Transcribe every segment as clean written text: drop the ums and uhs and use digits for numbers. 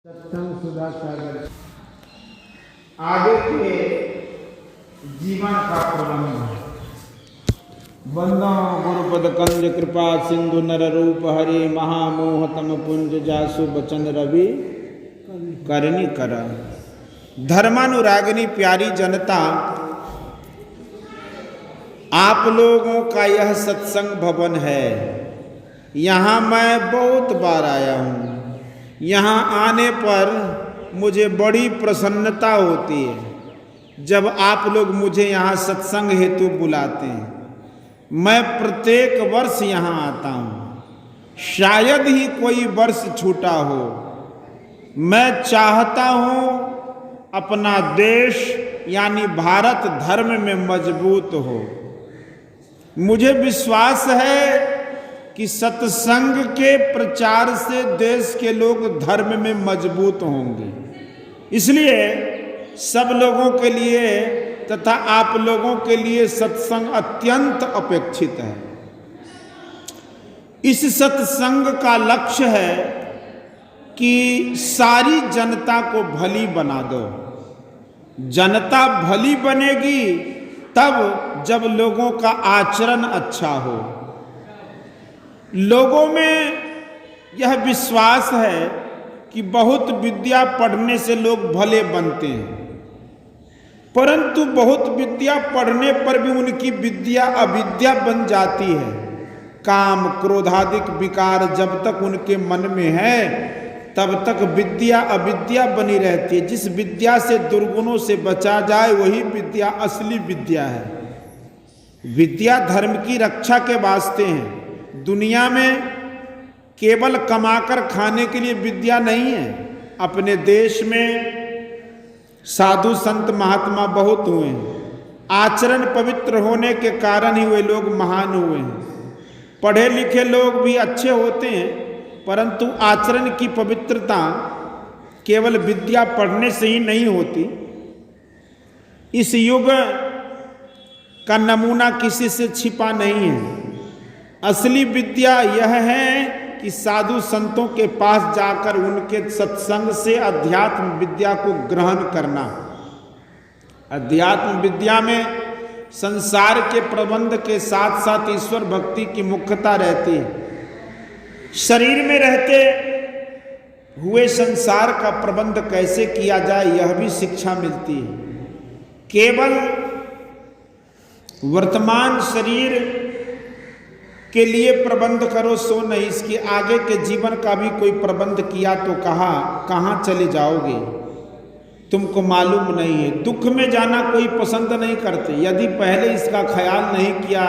सत्संग सुधा सागर आगे के जीवन का प्रबंध। बंदो गुरुपद कंज कृपा सिंधु नर रूप हरि महामोह तम पुंज जासु बचन रवि करनी कर। धर्मानुरागिनी प्यारी जनता, आप लोगों का यह सत्संग भवन है। यहाँ मैं बहुत बार आया हूँ। यहाँ आने पर मुझे बड़ी प्रसन्नता होती है जब आप लोग मुझे यहाँ सत्संग हेतु बुलाते हैं। मैं प्रत्येक वर्ष यहाँ आता हूँ, शायद ही कोई वर्ष छूटा हो। मैं चाहता हूँ अपना देश यानी भारत धर्म में मजबूत हो। मुझे विश्वास है कि सत्संग के प्रचार से देश के लोग धर्म में मजबूत होंगे। इसलिए सब लोगों के लिए तथा आप लोगों के लिए सत्संग अत्यंत अपेक्षित है। इस सत्संग का लक्ष्य है कि सारी जनता को भली बना दो। जनता भली बनेगी तब जब लोगों का आचरण अच्छा हो। लोगों में यह विश्वास है कि बहुत विद्या पढ़ने से लोग भले बनते हैं, परंतु बहुत विद्या पढ़ने पर भी उनकी विद्या अविद्या बन जाती है। काम क्रोधादिक विकार जब तक उनके मन में है तब तक विद्या अविद्या बनी रहती है। जिस विद्या से दुर्गुणों से बचा जाए वही विद्या असली विद्या है। विद्या धर्म की रक्षा के वास्ते है। दुनिया में केवल कमाकर खाने के लिए विद्या नहीं है। अपने देश में साधु संत महात्मा बहुत हुए हैं। आचरण पवित्र होने के कारण ही वे लोग महान हुए हैं। पढ़े लिखे लोग भी अच्छे होते हैं, परंतु आचरण की पवित्रता केवल विद्या पढ़ने से ही नहीं होती। इस युग का नमूना किसी से छिपा नहीं है। असली विद्या यह है कि साधु संतों के पास जाकर उनके सत्संग से अध्यात्म विद्या को ग्रहण करना। अध्यात्म विद्या में संसार के प्रबंध के साथ साथ ईश्वर भक्ति की मुख्यता रहती है। शरीर में रहते हुए संसार का प्रबंध कैसे किया जाए यह भी शिक्षा मिलती है। केवल वर्तमान शरीर के लिए प्रबंध करो सो नहीं, इसके आगे के जीवन का भी कोई प्रबंध किया तो कहाँ चले जाओगे तुमको मालूम नहीं है। दुख में जाना कोई पसंद नहीं करते यदि पहले इसका ख्याल नहीं किया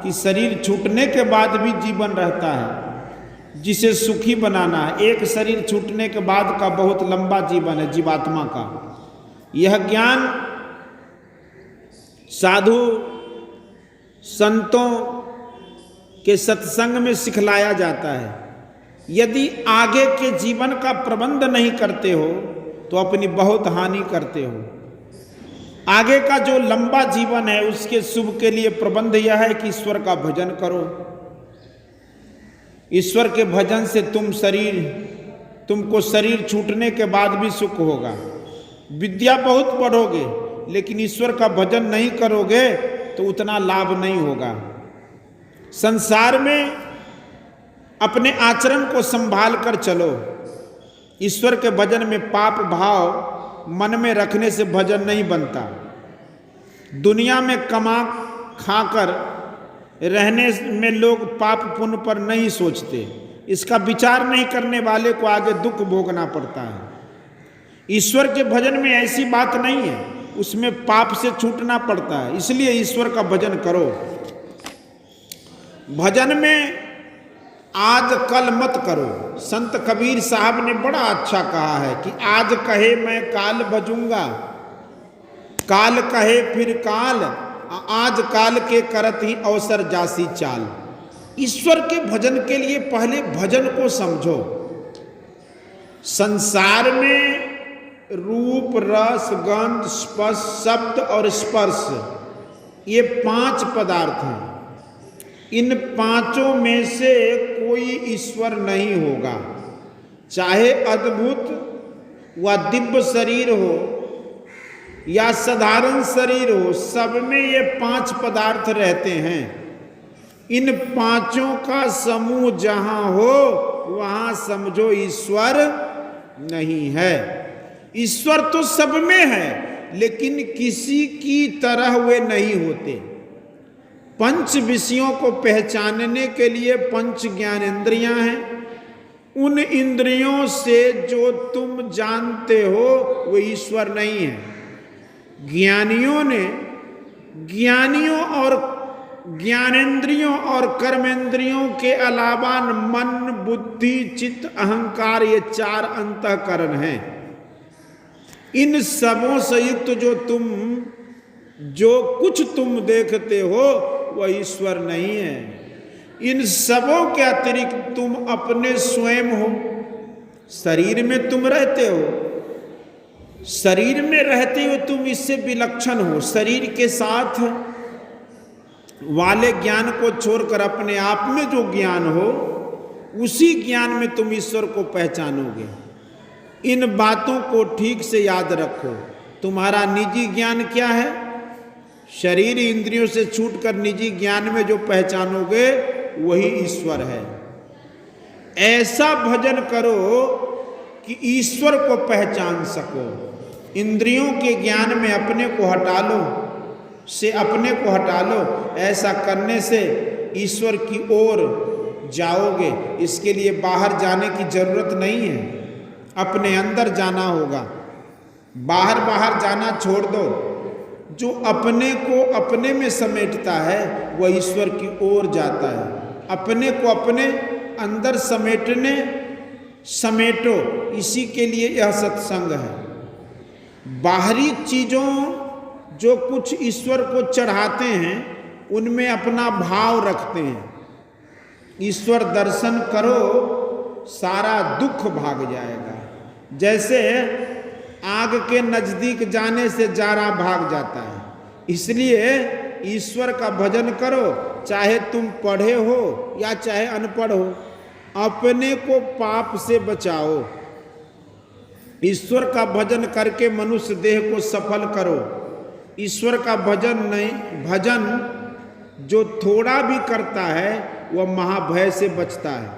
कि शरीर छूटने के बाद भी जीवन रहता है जिसे सुखी बनाना है। एक शरीर छूटने के बाद का बहुत लंबा जीवन है जीवात्मा का। यह ज्ञान साधु संतों के सत्संग में सिखलाया जाता है। यदि आगे के जीवन का प्रबंध नहीं करते हो तो अपनी बहुत हानि करते हो। आगे का जो लंबा जीवन है उसके शुभ के लिए प्रबंध यह है कि ईश्वर का भजन करो। ईश्वर के भजन से तुमको शरीर छूटने के बाद भी सुख होगा। विद्या बहुत पढ़ोगे लेकिन ईश्वर का भजन नहीं करोगे तो उतना लाभ नहीं होगा। संसार में अपने आचरण को संभाल कर चलो। ईश्वर के भजन में पाप भाव मन में रखने से भजन नहीं बनता। दुनिया में कमा खाकर रहने में लोग पाप पुण्य पर नहीं सोचते। इसका विचार नहीं करने वाले को आगे दुख भोगना पड़ता है। ईश्वर के भजन में ऐसी बात नहीं है, उसमें पाप से छूटना पड़ता है। इसलिए ईश्वर का भजन करो। भजन में आज कल मत करो। संत कबीर साहब ने बड़ा अच्छा कहा है कि आज कहे मैं काल भजूंगा, काल कहे फिर काल, आज काल के करत ही अवसर जासी चाल। ईश्वर के भजन के लिए पहले भजन को समझो। संसार में रूप रस गंध स्पर्श शब्द और स्पर्श ये 5 पदार्थ हैं। इन पांचों में से कोई ईश्वर नहीं होगा। चाहे अद्भुत वह दिव्य शरीर हो या साधारण शरीर हो, सब में ये 5 पदार्थ रहते हैं। इन 5 का समूह जहां हो वहां समझो ईश्वर नहीं है। ईश्वर तो सब में है, लेकिन किसी की तरह वे नहीं होते। 5 विषयों को पहचानने के लिए 5 ज्ञानेंद्रियां हैं। उन इंद्रियों से जो तुम जानते हो वो ईश्वर नहीं है। ज्ञानियों और ज्ञानेंद्रियों और कर्मेंद्रियों के अलावा मन, बुद्धि, चित्त, अहंकार, ये 4 अंतःकरण हैं। इन सबों से युक्त जो कुछ तुम देखते हो वह ईश्वर नहीं है। इन सबों के अतिरिक्त तुम अपने स्वयं हो। शरीर में तुम रहते हो, शरीर में रहते हो तुम इससे विलक्षण हो। शरीर के साथ वाले ज्ञान को छोड़कर अपने आप में जो ज्ञान हो, उसी ज्ञान में तुम ईश्वर को पहचानोगे। इन बातों को ठीक से याद रखो। तुम्हारा निजी ज्ञान क्या है? शरीर इंद्रियों से छूटकर निजी ज्ञान में जो पहचानोगे वही ईश्वर है। ऐसा भजन करो कि ईश्वर को पहचान सको। इंद्रियों के ज्ञान में अपने को हटा लो। ऐसा करने से ईश्वर की ओर जाओगे। इसके लिए बाहर जाने की जरूरत नहीं है, अपने अंदर जाना होगा। बाहर जाना छोड़ दो। जो अपने को अपने में समेटता है वह ईश्वर की ओर जाता है। अपने को अपने अंदर समेटो। इसी के लिए यह सत्संग है। बाहरी चीजों जो कुछ ईश्वर को चढ़ाते हैं उनमें अपना भाव रखते हैं। ईश्वर दर्शन करो, सारा दुख भाग जाएगा। जैसे आग के नजदीक जाने से जारा भाग जाता है। इसलिए ईश्वर का भजन करो, चाहे तुम पढ़े हो या चाहे अनपढ़ हो। अपने को पाप से बचाओ। ईश्वर का भजन करके मनुष्य देह को सफल करो। ईश्वर का भजन जो थोड़ा भी करता है वह महाभय से बचता है।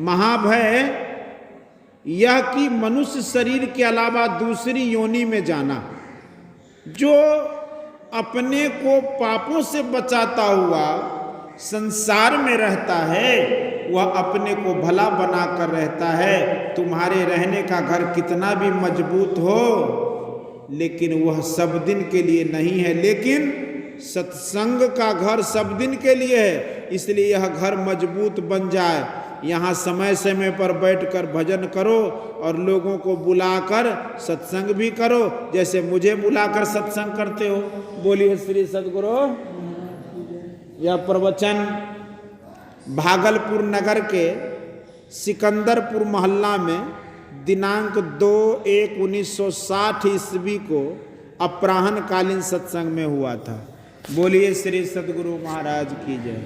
महाभय यह कि मनुष्य शरीर के अलावा दूसरी योनि में जाना। जो अपने को पापों से बचाता हुआ संसार में रहता है वह अपने को भला बनाकर रहता है। तुम्हारे रहने का घर कितना भी मजबूत हो, लेकिन वह सब दिन के लिए नहीं है। लेकिन सत्संग का घर सब दिन के लिए है। इसलिए यह घर मजबूत बन जाए। यहाँ समय समय पर बैठकर भजन करो और लोगों को बुलाकर सत्संग भी करो, जैसे मुझे बुलाकर सत्संग करते हो। बोलिए श्री सद्गुरु। यह प्रवचन भागलपुर नगर के सिकंदरपुर मोहल्ला में दिनांक 2/1/1960 ईस्वी को अपराह्न कालीन सत्संग में हुआ था। बोलिए श्री सद्गुरु महाराज की जय।